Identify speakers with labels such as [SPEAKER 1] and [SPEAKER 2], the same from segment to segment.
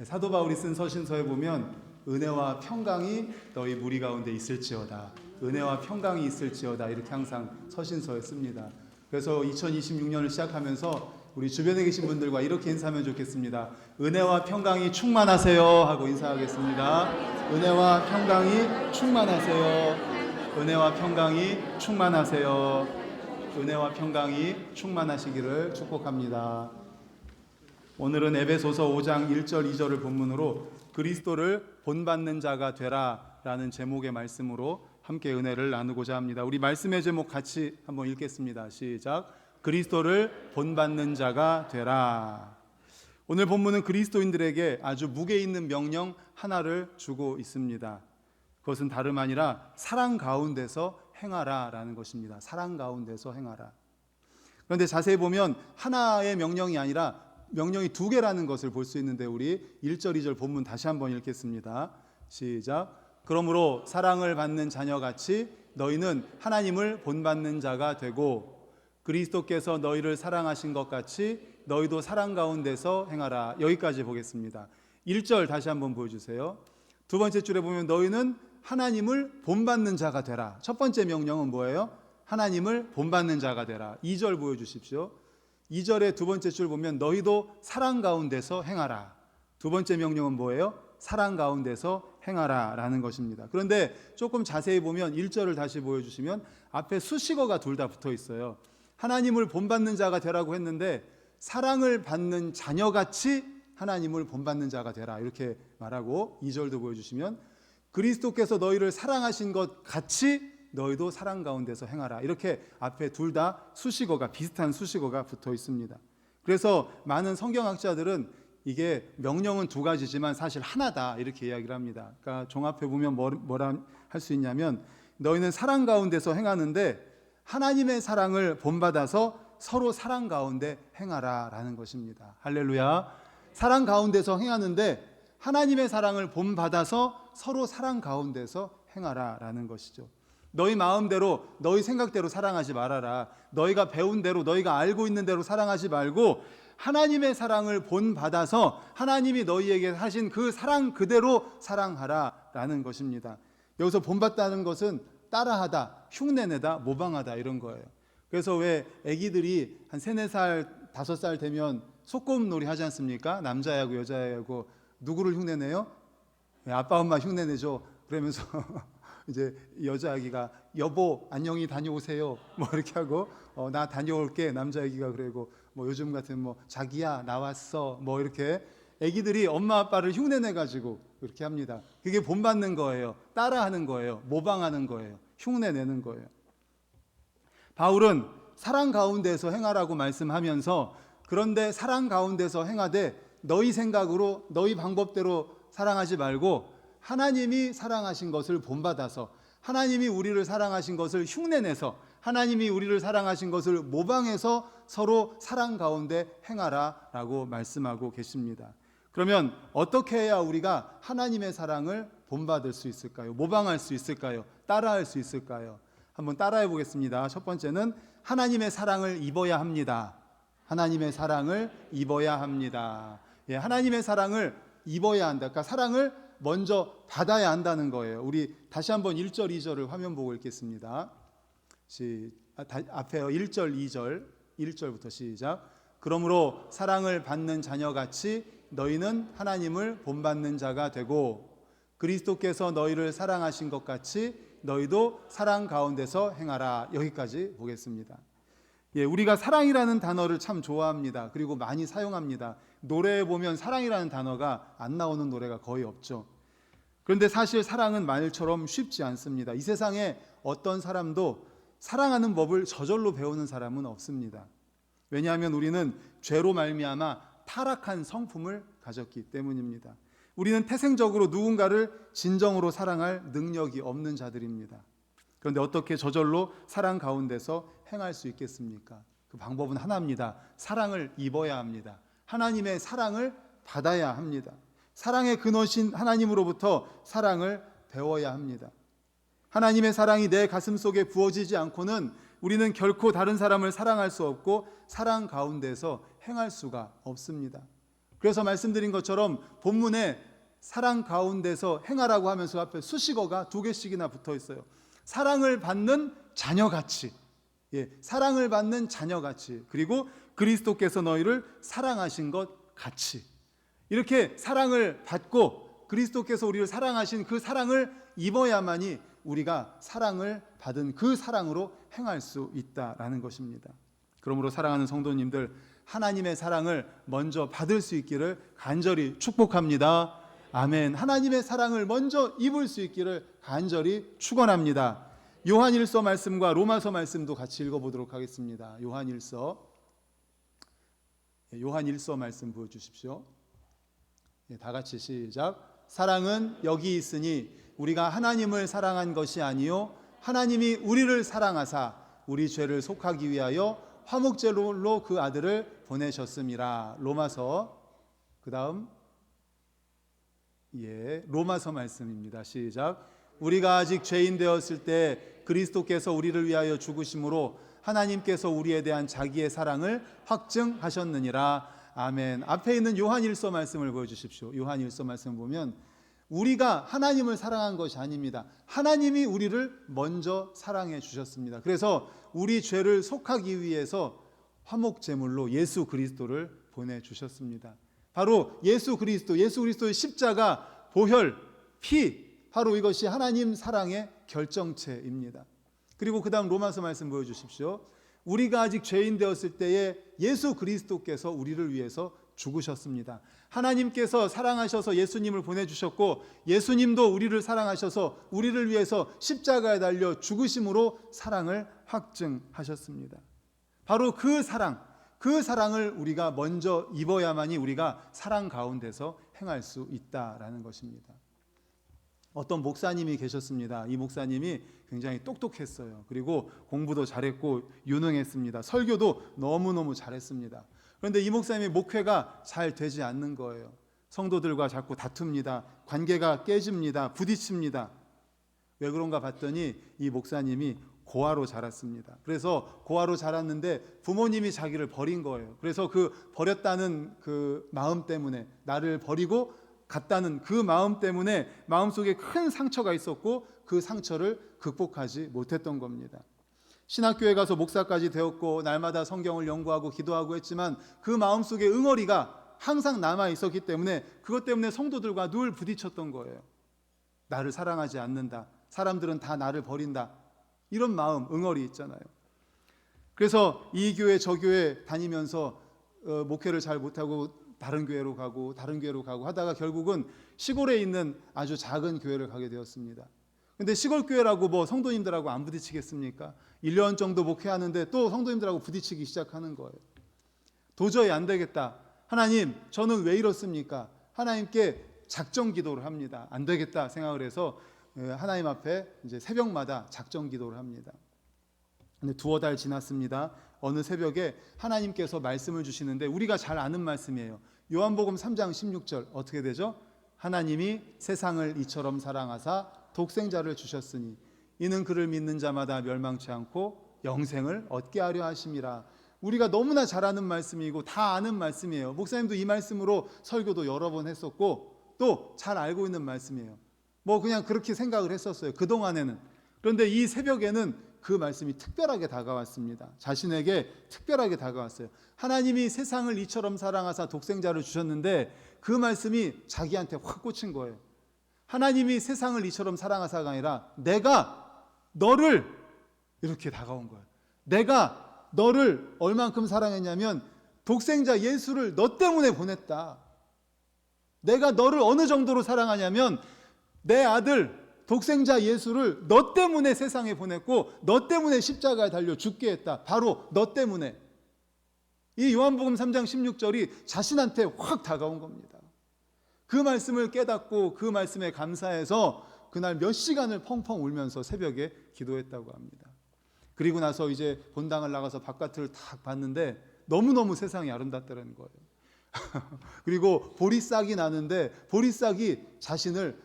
[SPEAKER 1] 사도 바울이 쓴 서신서에 보면 은혜와 평강이 너희 무리 가운데 있을지어다, 은혜와 평강이 있을지어다, 이렇게 항상 서신서에 씁니다. 그래서 2026년을 시작하면서 우리 주변에 계신 분들과 이렇게 인사하면 좋겠습니다. 은혜와 평강이 충만하세요 하고 인사하겠습니다. 은혜와 평강이 충만하세요. 은혜와 평강이 충만하세요. 은혜와 평강이 충만하시기를 축복합니다. 오늘은 에베소서 5장 1절 2절을 본문으로 그리스도를 본받는 자가 되라 라는 제목의 말씀으로 함께 은혜를 나누고자 합니다. 우리 말씀의 제목 같이 한번 읽겠습니다. 시작. 그리스도를 본받는 자가 되라. 오늘 본문은 그리스도인들에게 아주 무게 있는 명령 하나를 주고 있습니다. 그것은 다름 아니라 사랑 가운데서 행하라 라는 것입니다. 사랑 가운데서 행하라. 그런데 자세히 보면 하나의 명령이 아니라 명령이 두 개라는 것을 볼 수 있는데 우리 1절 2절 본문 다시 한번 읽겠습니다. 시작. 그러므로 사랑을 받는 자녀같이 너희는 하나님을 본받는 자가 되고 그리스도께서 너희를 사랑하신 것 같이 너희도 사랑 가운데서 행하라. 여기까지 보겠습니다. 1절 다시 한번 보여주세요. 두 번째 줄에 보면 너희는 하나님을 본받는 자가 되라. 첫 번째 명령은 뭐예요? 하나님을 본받는 자가 되라. 2절 보여주십시오. 2절의 두 번째 줄 보면 너희도 사랑 가운데서 행하라. 두 번째 명령은 뭐예요? 사랑 가운데서 행하라 라는 것입니다. 그런데 조금 자세히 보면 1절을 다시 보여주시면 앞에 수식어가 둘 다 붙어 있어요. 하나님을 본받는 자가 되라고 했는데 사랑을 받는 자녀같이 하나님을 본받는 자가 되라 이렇게 말하고 2절도 보여주시면 그리스도께서 너희를 사랑하신 것 같이 너희도 사랑 가운데서 행하라. 이렇게 앞에 둘 다 수식어가 비슷한 수식어가 붙어 있습니다. 그래서 많은 성경학자들은 이게 명령은 두 가지지만 사실 하나다 이렇게 이야기를 합니다. 그러니까 종합해 보면 뭐라 할 수 있냐면 너희는 사랑 가운데서 행하는데 하나님의 사랑을 본받아서 서로 사랑 가운데 행하라 라는 것입니다. 할렐루야. 사랑 가운데서 행하는데 하나님의 사랑을 본받아서 서로 사랑 가운데서 행하라 라는 것이죠. 너희 마음대로 너희 생각대로 사랑하지 말아라. 너희가 배운 대로 너희가 알고 있는 대로 사랑하지 말고 하나님의 사랑을 본받아서 하나님이 너희에게 하신 그 사랑 그대로 사랑하라 라는 것입니다. 여기서 본받다는 것은 따라하다, 흉내내다, 모방하다 이런 거예요. 그래서 왜 아기들이 한 3, 4살, 5살 되면 소꿉놀이 하지 않습니까? 남자애하고 여자애하고 누구를 흉내내요? 아빠 엄마 흉내내죠. 그러면서 이제 여자아기가 여보 안녕히 다녀오세요 뭐 이렇게 하고 나 다녀올게 남자아기가 그러고 뭐 요즘 같은 뭐 자기야 나왔어 뭐 이렇게 아기들이 엄마 아빠를 흉내내 가지고 그렇게 합니다. 그게 본받는 거예요. 따라하는 거예요. 모방하는 거예요. 흉내내는 거예요. 바울은 사랑 가운데서 행하라고 말씀하면서 그런데 사랑 가운데서 행하되 너희 생각으로 너희 방법대로 사랑하지 말고 하나님이 사랑하신 것을 본받아서 하나님이 우리를 사랑하신 것을 흉내내서 하나님이 우리를 사랑하신 것을 모방해서 서로 사랑 가운데 행하라 라고 말씀하고 계십니다. 그러면 어떻게 해야 우리가 하나님의 사랑을 본받을 수 있을까요? 모방할 수 있을까요? 따라할 수 있을까요? 한번 따라해 보겠습니다. 첫 번째는 하나님의 사랑을 입어야 합니다. 하나님의 사랑을 입어야 합니다. 예, 하나님의 사랑을 입어야 한다. 그러니까 사랑을 먼저 받아야 한다는 거예요. 우리 다시 한번 1절 2절을 화면 보고 읽겠습니다. 앞에 1절 2절 1절부터 시작. 그러므로 사랑을 받는 자녀같이 너희는 하나님을 본받는 자가 되고 그리스도께서 너희를 사랑하신 것 같이 너희도 사랑 가운데서 행하라. 여기까지 보겠습니다. 예, 우리가 사랑이라는 단어를 참 좋아합니다. 그리고 많이 사용합니다. 노래에 보면 사랑이라는 단어가 안 나오는 노래가 거의 없죠. 그런데 사실 사랑은 말처럼 쉽지 않습니다. 이 세상에 어떤 사람도 사랑하는 법을 저절로 배우는 사람은 없습니다. 왜냐하면 우리는 죄로 말미암아 타락한 성품을 가졌기 때문입니다. 우리는 태생적으로 누군가를 진정으로 사랑할 능력이 없는 자들입니다. 그런데 어떻게 저절로 사랑 가운데서 행할 수 있겠습니까? 그 방법은 하나입니다. 사랑을 입어야 합니다. 하나님의 사랑을 받아야 합니다. 사랑의 근원이신 하나님으로부터 사랑을 배워야 합니다. 하나님의 사랑이 내 가슴 속에 부어지지 않고는 우리는 결코 다른 사람을 사랑할 수 없고 사랑 가운데서 행할 수가 없습니다. 그래서 말씀드린 것처럼 본문에 사랑 가운데서 행하라고 하면서 앞에 수식어가 2개씩이나 붙어 있어요. 사랑을 받는 자녀같이, 사랑을 받는 자녀같이, 그리고 그리스도께서 너희를 사랑하신 것 같이. 이렇게 사랑을 받고 그리스도께서 우리를 사랑하신 그 사랑을 입어야만이 우리가 사랑을 받은 그 사랑으로 행할 수 있다라는 것입니다. 그러므로 사랑하는 성도님들, 하나님의 사랑을 먼저 받을 수 있기를 간절히 축복합니다. 아멘. 하나님의 사랑을 먼저 입을 수 있기를 간절히 축원합니다. 요한일서 말씀과 로마서 말씀도 같이 읽어보도록 하겠습니다. 요한일서 말씀 보여주십시오. 다 같이 시작. 사랑은 여기 있으니 우리가 하나님을 사랑한 것이 아니요 하나님이 우리를 사랑하사 우리 죄를 속하기 위하여 화목제물로 그 아들을 보내셨음이라. 로마서, 그 다음 로마서 말씀입니다. 시작. 우리가 아직 죄인 되었을 때 그리스도께서 우리를 위하여 죽으심으로 하나님께서 우리에 대한 자기의 사랑을 확증하셨느니라. 아멘. 앞에 있는 요한일서 말씀을 보여주십시오. 요한일서 말씀 보면 우리가 하나님을 사랑한 것이 아닙니다. 하나님이 우리를 먼저 사랑해 주셨습니다. 그래서 우리 죄를 속하기 위해서 화목제물로 예수 그리스도를 보내주셨습니다. 바로 예수 그리스도의 십자가, 보혈, 피, 바로 이것이 하나님 사랑의 결정체입니다. 그리고 그 다음 로마서 말씀 보여주십시오. 우리가 아직 죄인 되었을 때에 예수 그리스도께서 우리를 위해서 죽으셨습니다. 하나님께서 사랑하셔서 예수님을 보내주셨고 예수님도 우리를 사랑하셔서 우리를 위해서 십자가에 달려 죽으심으로 사랑을 확증하셨습니다. 바로 그 사랑을 우리가 먼저 입어야만이 우리가 사랑 가운데서 행할 수 있다라는 것입니다. 어떤 목사님이 계셨습니다. 이 목사님이 굉장히 똑똑했어요. 그리고 공부도 잘했고 유능했습니다. 설교도 너무너무 잘했습니다. 그런데 이 목사님의 목회가 잘 되지 않는 거예요. 성도들과 자꾸 다툽니다. 관계가 깨집니다. 부딪힙니다. 왜 그런가 봤더니 이 목사님이 고아로 자랐습니다. 그래서 고아로 자랐는데 부모님이 자기를 버린 거예요. 그래서 그 버렸다는 그 마음 때문에, 나를 버리고 갔다는 그 마음 때문에 마음속에 큰 상처가 있었고 그 상처를 극복하지 못했던 겁니다. 신학교에 가서 목사까지 되었고 날마다 성경을 연구하고 기도하고 했지만 그 마음속에 응어리가 항상 남아 있었기 때문에 그것 때문에 성도들과 늘 부딪혔던 거예요. 나를 사랑하지 않는다. 사람들은 다 나를 버린다. 이런 마음, 응어리 있잖아요. 그래서 이 교회 저 교회 다니면서 목회를 잘 못하고 다른 교회로 가고 하다가 결국은 시골에 있는 아주 작은 교회를 가게 되었습니다. 근데 시골 교회라고 뭐 성도님들하고 안 부딪히겠습니까? 1년 정도 목회하는데 또 성도님들하고 부딪히기 시작하는 거예요. 도저히 안 되겠다. 하나님, 저는 왜 이렇습니까? 하나님께 작정 기도를 합니다. 안 되겠다 생각을 해서 하나님 앞에 이제 새벽마다 작정 기도를 합니다. 근데 2달 지났습니다. 어느 새벽에 하나님께서 말씀을 주시는데 우리가 잘 아는 말씀이에요. 요한복음 3장 16절 어떻게 되죠? 하나님이 세상을 이처럼 사랑하사 독생자를 주셨으니 이는 그를 믿는 자마다 멸망치 않고 영생을 얻게 하려 하심이라. 우리가 너무나 잘 아는 말씀이고 다 아는 말씀이에요. 목사님도 이 말씀으로 설교도 여러 번 했었고 또 잘 알고 있는 말씀이에요. 뭐 그냥 그렇게 생각을 했었어요. 그동안에는. 그런데 이 새벽에는 그 말씀이 특별하게 다가왔습니다. 자신에게 특별하게 다가왔어요. 하나님이 세상을 이처럼 사랑하사 독생자를 주셨는데 그 말씀이 자기한테 확 꽂힌 거예요. 하나님이 세상을 이처럼 사랑하사가 아니라 내가 너를, 이렇게 다가온 거예요. 내가 너를 얼만큼 사랑했냐면 독생자 예수를 너 때문에 보냈다. 내가 너를 어느 정도로 사랑하냐면 내 아들 독생자 예수를 너 때문에 세상에 보냈고 너 때문에 십자가에 달려 죽게 했다. 바로 너 때문에. 이 요한복음 3장 16절이 자신한테 확 다가온 겁니다. 그 말씀을 깨닫고 그 말씀에 감사해서 그날 몇 시간을 펑펑 울면서 새벽에 기도했다고 합니다. 그리고 나서 이제 본당을 나가서 바깥을 딱 봤는데 너무너무 세상이 아름답다는 거예요. 그리고 보리싹이 나는데 보리싹이 자신을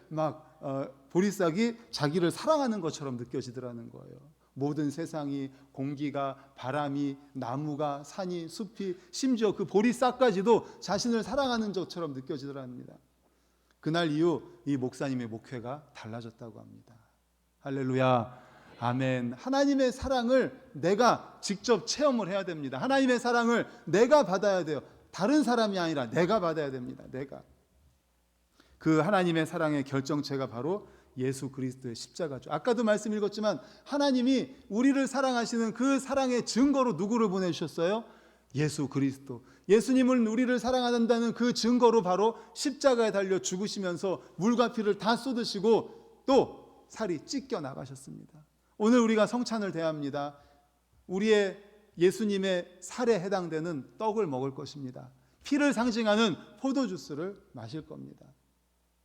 [SPEAKER 1] 보리싹이 자기를 사랑하는 것처럼 느껴지더라는 거예요. 모든 세상이, 공기가, 바람이, 나무가, 산이, 숲이, 심지어 그 보리싹까지도 자신을 사랑하는 것처럼 느껴지더랍니다. 그날 이후 이 목사님의 목회가 달라졌다고 합니다. 할렐루야, 아멘. 하나님의 사랑을 내가 직접 체험을 해야 됩니다. 하나님의 사랑을 내가 받아야 돼요. 다른 사람이 아니라 내가 받아야 됩니다. 내가. 그 하나님의 사랑의 결정체가 바로 예수 그리스도의 십자가죠. 아까도 말씀 읽었지만 하나님이 우리를 사랑하시는 그 사랑의 증거로 누구를 보내주셨어요? 예수 그리스도. 예수님은 우리를 사랑한다는 그 증거로 바로 십자가에 달려 죽으시면서 물과 피를 다 쏟으시고 또 살이 찢겨 나가셨습니다. 오늘 우리가 성찬을 대합니다. 우리의 예수님의 살에 해당되는 떡을 먹을 것입니다. 피를 상징하는 포도주스를 마실 겁니다.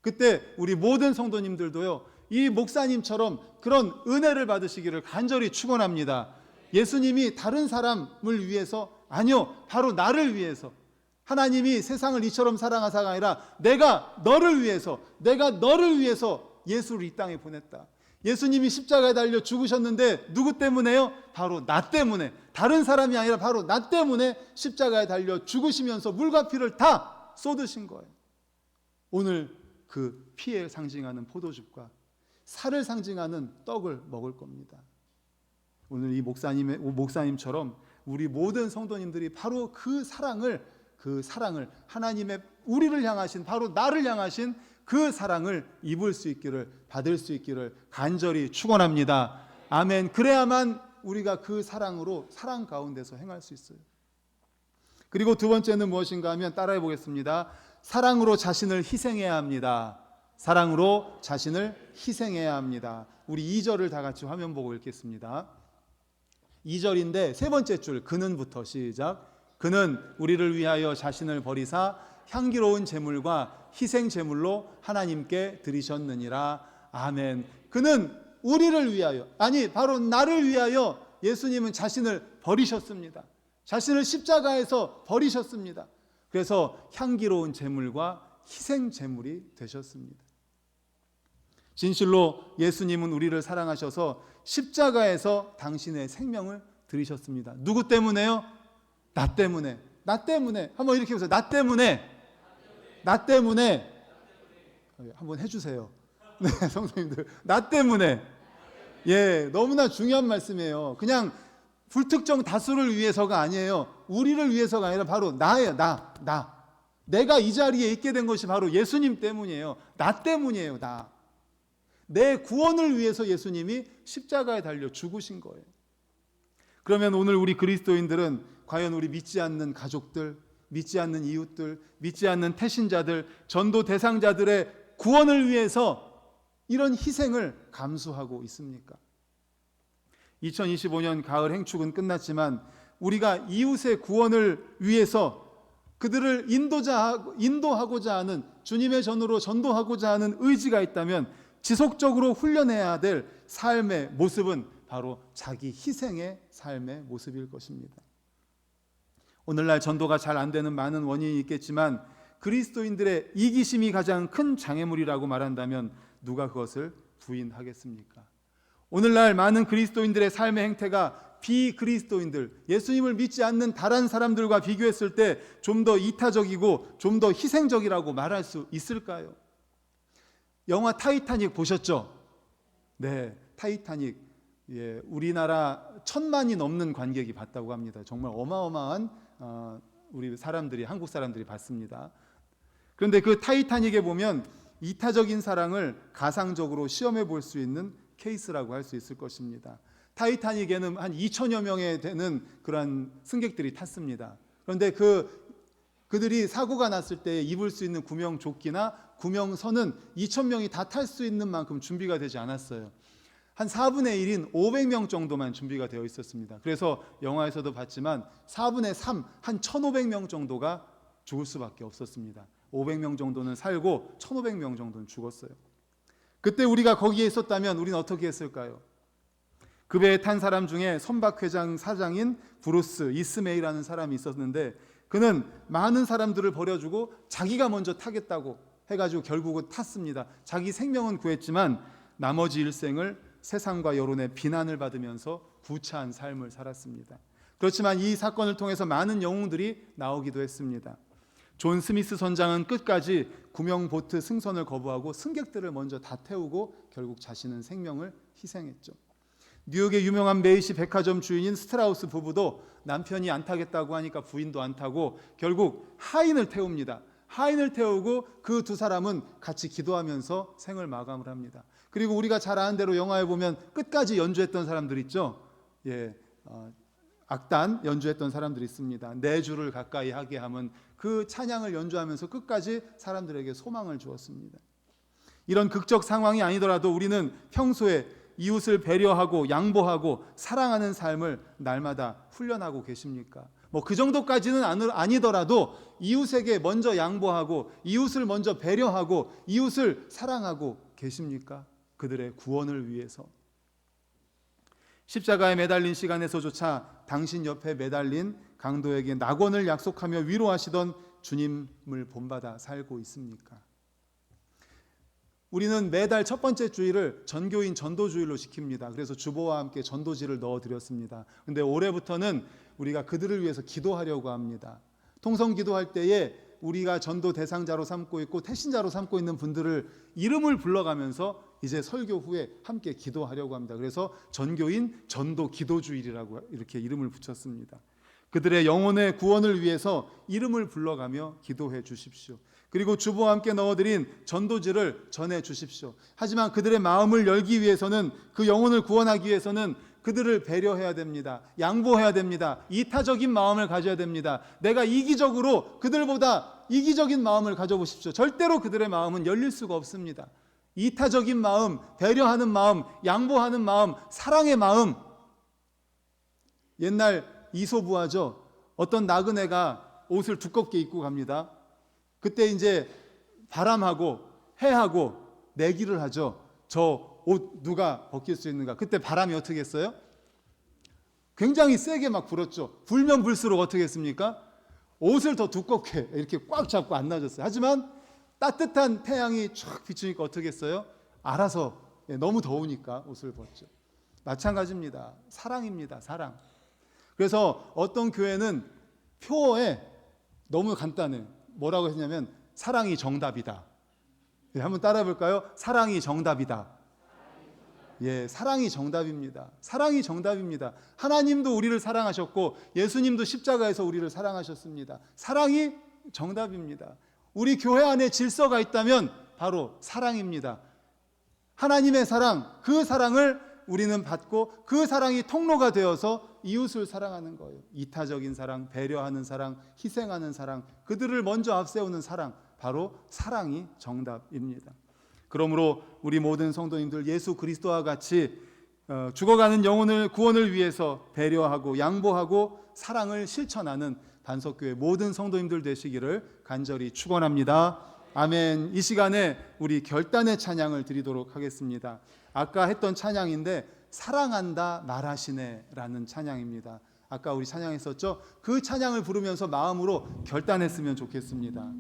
[SPEAKER 1] 그때 우리 모든 성도님들도요, 이 목사님처럼 그런 은혜를 받으시기를 간절히 축원합니다. 예수님이 다른 사람을 위해서, 아니요, 바로 나를 위해서, 하나님이 세상을 이처럼 사랑하사가 아니라 내가 너를 위해서 예수를 이 땅에 보냈다. 예수님이 십자가에 달려 죽으셨는데 누구 때문에요? 바로 나 때문에, 다른 사람이 아니라 바로 나 때문에 십자가에 달려 죽으시면서 물과 피를 다 쏟으신 거예요. 오늘 그 피에 상징하는 포도즙과 살을 상징하는 떡을 먹을 겁니다. 오늘 이 목사님처럼 우리 모든 성도님들이 바로 그 사랑을 하나님의 우리를 향하신, 바로 나를 향하신 그 사랑을 입을 수 있기를, 받을 수 있기를 간절히 축원합니다. 아멘. 그래야만 우리가 그 사랑으로 사랑 가운데서 행할 수 있어요. 그리고 두 번째는 무엇인가 하면 따라해 보겠습니다. 사랑으로 자신을 희생해야 합니다. 사랑으로 자신을 희생해야 합니다. 우리 2절을 다 같이 화면 보고 읽겠습니다. 2절인데 세 번째 줄 그는부터 시작. 그는 우리를 위하여 자신을 버리사 향기로운 제물과 희생 제물로 하나님께 드리셨느니라. 아멘. 그는 우리를 위하여, 아니 바로 나를 위하여 예수님은 자신을 버리셨습니다. 자신을 십자가에서 버리셨습니다. 그래서 향기로운 제물과 희생 제물이 되셨습니다. 진실로 예수님은 우리를 사랑하셔서 십자가에서 당신의 생명을 드리셨습니다. 누구 때문에요? 나 때문에. 나 때문에. 한번 이렇게 보세요. 나 때문에. 나 때문에. 한번 해주세요. 네, 성도님들. 나 때문에. 예, 너무나 중요한 말씀이에요. 그냥 불특정 다수를 위해서가 아니에요. 우리를 위해서가 아니라 바로 나예요. 나. 내가 이 자리에 있게 된 것이 바로 예수님 때문이에요. 나 때문이에요. 나. 내 구원을 위해서 예수님이 십자가에 달려 죽으신 거예요. 그러면 오늘 우리 그리스도인들은 과연 우리 믿지 않는 가족들, 믿지 않는 이웃들, 믿지 않는 태신자들, 전도 대상자들의 구원을 위해서 이런 희생을 감수하고 있습니까? 2025년 가을 행축은 끝났지만 우리가 이웃의 구원을 위해서 그들을 인도하고자 하는, 주님의 전으로 전도하고자 하는 의지가 있다면 지속적으로 훈련해야 될 삶의 모습은 바로 자기 희생의 삶의 모습일 것입니다. 오늘날 전도가 잘 안 되는 많은 원인이 있겠지만 그리스도인들의 이기심이 가장 큰 장애물이라고 말한다면 누가 그것을 부인하겠습니까? 오늘날 많은 그리스도인들의 삶의 행태가 비그리스도인들, 예수님을 믿지 않는 다른 사람들과 비교했을 때 좀 더 이타적이고 좀 더 희생적이라고 말할 수 있을까요? 영화 타이타닉 보셨죠? 네, 타이타닉. 예, 우리나라 1,000만이 넘는 관객이 봤다고 합니다. 정말 어마어마한 우리 사람들이, 한국 사람들이 봤습니다. 그런데 그 타이타닉에 보면 이타적인 사랑을 가상적으로 시험해 볼 수 있는 케이스라고 할 수 있을 것입니다. 타이타닉에는 한 2천여 명에 되는 그런 승객들이 탔습니다. 그런데 그들이 사고가 났을 때 입을 수 있는 구명조끼나 구명선은 2,000명이 다 탈 수 있는 만큼 준비가 되지 않았어요. 한 4분의 1인 500명 정도만 준비가 되어 있었습니다. 그래서 영화에서도 봤지만 4분의 3, 한 1,500명 정도가 죽을 수밖에 없었습니다. 500명 정도는 살고 1,500명 정도는 죽었어요. 그때 우리가 거기에 있었다면 우리는 어떻게 했을까요? 그 배에 탄 사람 중에 선박회장 사장인 브루스 이스메이라는 사람이 있었는데 그는 많은 사람들을 버려주고 자기가 먼저 타겠다고 해가지고 결국은 탔습니다. 자기 생명은 구했지만 나머지 일생을 세상과 여론의 비난을 받으면서 구차한 삶을 살았습니다. 그렇지만 이 사건을 통해서 많은 영웅들이 나오기도 했습니다. 존 스미스 선장은 끝까지 구명보트 승선을 거부하고 승객들을 먼저 다 태우고 결국 자신은 생명을 희생했죠. 뉴욕의 유명한 메이시 백화점 주인인 스트라우스 부부도 남편이 안 타겠다고 하니까 부인도 안 타고 결국 하인을 태웁니다. 하인을 태우고 그 두 사람은 같이 기도하면서 생을 마감을 합니다. 그리고 우리가 잘 아는 대로 영화에 보면 끝까지 연주했던 사람들 있죠. 악단 연주했던 사람들이 있습니다. 내 주를 가까이 하게 함은 그 찬양을 연주하면서 끝까지 사람들에게 소망을 주었습니다. 이런 극적 상황이 아니더라도 우리는 평소에 이웃을 배려하고 양보하고 사랑하는 삶을 날마다 훈련하고 계십니까? 그 정도까지는 아니더라도 이웃에게 먼저 양보하고 이웃을 먼저 배려하고 이웃을 사랑하고 계십니까? 그들의 구원을 위해서. 십자가에 매달린 시간에서조차 당신 옆에 매달린 강도에게 낙원을 약속하며 위로하시던 주님을 본받아 살고 있습니까? 우리는 매달 첫 번째 주일을 전교인 전도주일로 지킵니다. 그래서 주보와 함께 전도지를 넣어드렸습니다. 그런데 올해부터는 우리가 그들을 위해서 기도하려고 합니다. 통성 기도할 때에 우리가 전도 대상자로 삼고 있고 태신자로 삼고 있는 분들을 이름을 불러가면서 이제 설교 후에 함께 기도하려고 합니다. 그래서 전교인 전도 기도주일이라고 이렇게 이름을 붙였습니다. 그들의 영혼의 구원을 위해서 이름을 불러가며 기도해 주십시오. 그리고 주보와 함께 넣어드린 전도지를 전해 주십시오. 하지만 그들의 마음을 열기 위해서는, 그 영혼을 구원하기 위해서는 그들을 배려해야 됩니다. 양보해야 됩니다. 이타적인 마음을 가져야 됩니다. 내가 이기적으로 그들보다 이기적인 마음을 가져보십시오. 절대로 그들의 마음은 열릴 수가 없습니다. 이타적인 마음, 배려하는 마음, 양보하는 마음, 사랑의 마음. 옛날 이소부화죠. 어떤 나그네가 옷을 두껍게 입고 갑니다. 그때 이제 바람하고 해하고 내기를 하죠. 저 옷 누가 벗길 수 있는가? 그때 바람이 어떻게 했어요? 굉장히 세게 막 불었죠. 불면 불수록 어떻게 했습니까? 옷을 더 두껍게 이렇게 꽉 잡고 안 놔줬어요. 하지만 따뜻한 태양이 쫙 비추니까 어떻게 했어요? 알아서, 너무 더우니까 옷을 벗죠. 마찬가지입니다. 사랑입니다. 사랑. 그래서 어떤 교회는 표어에 너무 간단해. 뭐라고 했냐면 사랑이 정답이다. 한번 따라해 볼까요? 사랑이 정답이다. 사랑이 정답입니다. 사랑이 정답입니다. 하나님도 우리를 사랑하셨고 예수님도 십자가에서 우리를 사랑하셨습니다. 사랑이 정답입니다. 우리 교회 안에 질서가 있다면 바로 사랑입니다. 하나님의 사랑, 그 사랑을 우리는 받고 그 사랑이 통로가 되어서 이웃을 사랑하는 거예요. 이타적인 사랑, 배려하는 사랑, 희생하는 사랑, 그들을 먼저 앞세우는 사랑, 바로 사랑이 정답입니다. 그러므로 우리 모든 성도님들 예수 그리스도와 같이 죽어가는 영혼을 구원을 위해서 배려하고 양보하고 사랑을 실천하는 반석교회 모든 성도님들 되시기를 간절히 축원합니다. 아멘. 이 시간에 우리 결단의 찬양을 드리도록 하겠습니다. 아까 했던 찬양인데 사랑한다 말하시네 라는 찬양입니다. 아까 우리 찬양했었죠? 그 찬양을 부르면서 마음으로 결단했으면 좋겠습니다.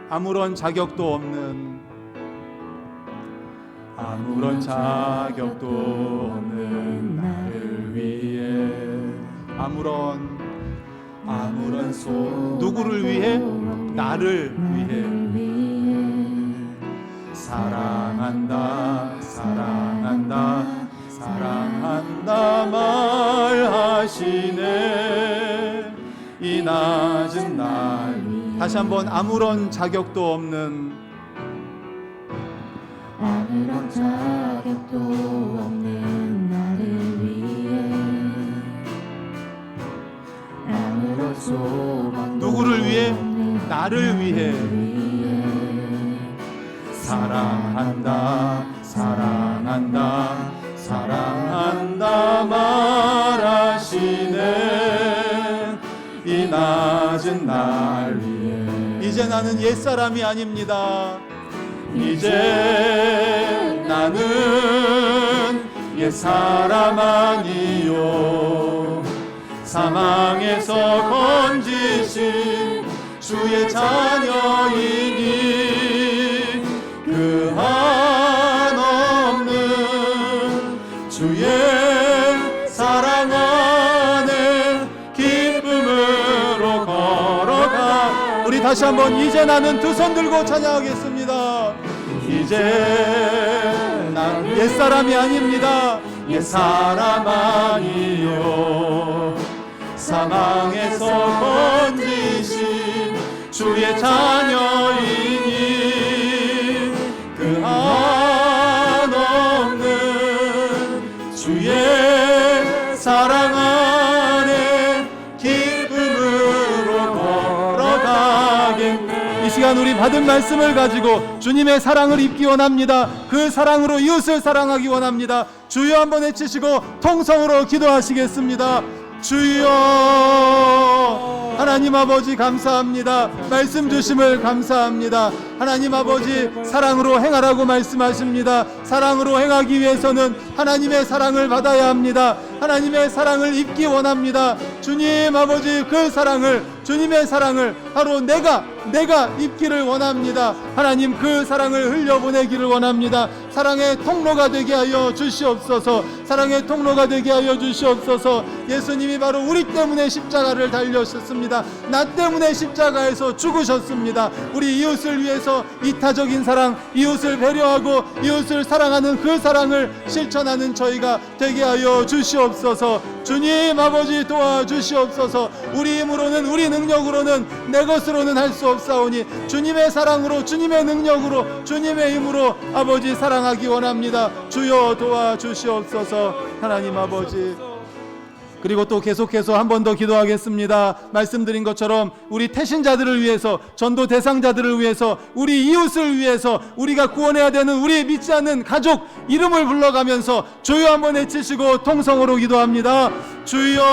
[SPEAKER 1] 아무런 자격도 없는 나를 위해 아무런 누구를 위해? 나를 위해 사랑한다 말하시네 이 낮은 날. 다시 한번 아무런 자격도 없는 나를 위해 누구를 위해? 나를 위해 사랑한다 말하시네 이 낮은 날 위해. 이제 나는 옛사람이 아닙니다. 이제 나는 옛사람 아니요 사망에서 건지신 주의 자녀이니 그 한없는 주의 사랑 안에 기쁨으로 걸어가. 우리 다시 한번 이제 나는 두 손 들고 찬양하겠습니다. 이제 난 옛사람이 아닙니다. 옛사람 아니요 사망에서 건지신 주의 자녀이니 그 한없는 주의 사랑 안에 기쁨으로 걸어가겠네. 이 시간 우리 받은 말씀을 가지고 주님의 사랑을 입기 원합니다. 그 사랑으로 이웃을 사랑하기 원합니다. 주여 한번 외치시고 통성으로 기도하시겠습니다. 주여, 하나님 아버지 감사합니다. 말씀 주심을 감사합니다. 하나님 아버지 사랑으로 행하라고 말씀하십니다. 사랑으로 행하기 위해서는 하나님의 사랑을 받아야 합니다. 하나님의 사랑을 입기 원합니다. 주님 아버지 그 사랑을, 주님의 사랑을 바로 내가 입기를 원합니다. 하나님 그 사랑을 흘려보내기를 원합니다. 사랑의 통로가 되게 하여 주시옵소서. 사랑의 통로가 되게 하여 주시옵소서. 예수님이 바로 우리 때문에 십자가를 달려셨습니다. 나 때문에 십자가에서 죽으셨습니다. 우리 이웃을 위해서 이타적인 사랑, 이웃을 배려하고 이웃을 사랑하는 그 사랑을 실천하는 저희가 되게 하여 주시옵소서. 주님 아버지 도와주시옵소서. 우리 힘으로는, 우리 능력으로는, 내 것으로는 할 수 없사오니 주님의 사랑으로, 주님의 능력으로, 주님의 힘으로 아버지 사랑하기 원합니다. 주여 도와주시옵소서. 하나님 아버지, 그리고 또 계속해서 한 번 더 기도하겠습니다. 말씀드린 것처럼 우리 태신자들을 위해서, 전도 대상자들을 위해서, 우리 이웃을 위해서, 우리가 구원해야 되는 우리 믿지 않는 가족 이름을 불러가면서 주여 한번 외치시고 통성으로 기도합니다. 주여,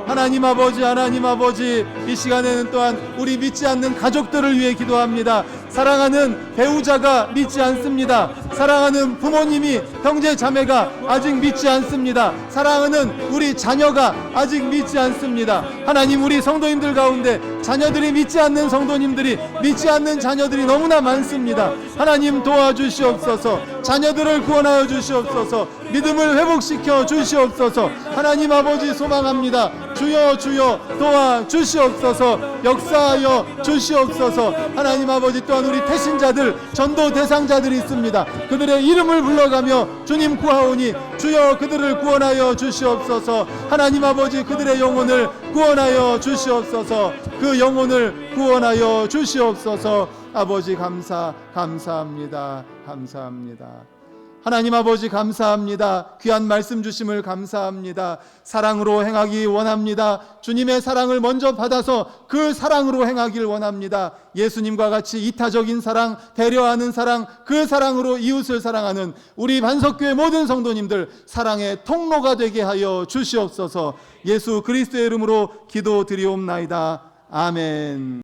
[SPEAKER 1] 하나님 아버지, 하나님 아버지, 이 시간에는 또한 우리 믿지 않는 가족들을 위해 기도합니다. 사랑하는 배우자가 믿지 않습니다. 사랑하는 부모님이, 형제 자매가 아직 믿지 않습니다. 사랑하는 우리 자녀가 아직 믿지 않습니다. 하나님, 우리 성도님들 가운데 자녀들이 믿지 않는 성도님들이, 믿지 않는 자녀들이 너무나 많습니다. 하나님 도와주시옵소서. 자녀들을 구원하여 주시옵소서. 믿음을 회복시켜 주시옵소서. 하나님 아버지 소망합니다. 주여 주여 도와주시옵소서. 역사하여 주시옵소서. 하나님 아버지, 또한 우리 태신자들, 전도 대상자들이 있습니다. 그들의 이름을 불러가며 주님 구하오니 주여 그들을 구원하여 주시옵소서. 하나님 아버지, 그들의 영혼을 구원하여 주시옵소서. 그 영혼을 구원하여 주시옵소서. 아버지 감사합니다. 감사합니다. 하나님 아버지 감사합니다. 귀한 말씀 주심을 감사합니다. 사랑으로 행하기 원합니다. 주님의 사랑을 먼저 받아서 그 사랑으로 행하길 원합니다. 예수님과 같이 이타적인 사랑, 배려하는 사랑, 그 사랑으로 이웃을 사랑하는 우리 반석교회 모든 성도님들 사랑의 통로가 되게 하여 주시옵소서. 예수 그리스도의 이름으로 기도드리옵나이다. 아멘.